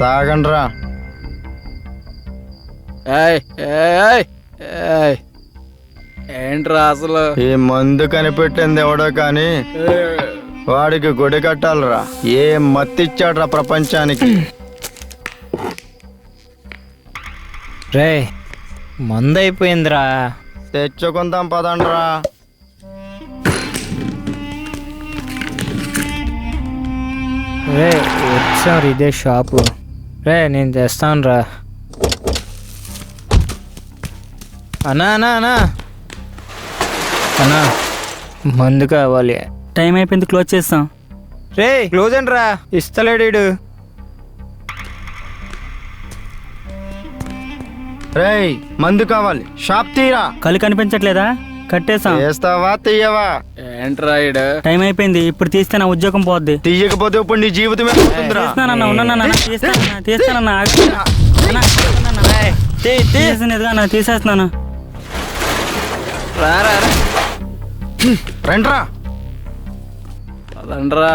తాగండ్రా. ఏంట్రా అసలు ఈ మందు కనిపెట్టింది ఎవడో కానీ వాడికి గుడి కట్టాలరా. ఏ మత్తిచ్చాడ్రా ప్రపంచానికి. రే మందు అయిపోయిందిరా. తెచ్చుకుందాం పదండ్రా. రే వచ్చారు ఇదే షాపు. రే నేను తెస్తాను రా. అన్నా అన్నా అన్నా అన్నా మందు కావాలి. టైం అయిపోయింది, క్లోజ్ చేస్తాం. రే క్లోజ్ అండి రా. ఇస్తలేడు. రేయ్ మందు కావాలి, షాప్ తీరా. కళ్ళు కనిపించట్లేదా? కట్టేస్తాం. వేస్తావా తీయవా? ఏంట్రా ఈడు టైం అయిపోయింది, ఇప్పుడు తీస్తే నా ఉద్యోగం పోద్ది. తీయకపోతే ఇప్పుడు నీ జీవితమే పోతుందిరా. తీస్తానన్నా, ఉన్నానన్నా, తీస్తానన్నా. తీసేస్తున్నాను. రారా రండ్రా. పదండ్రా.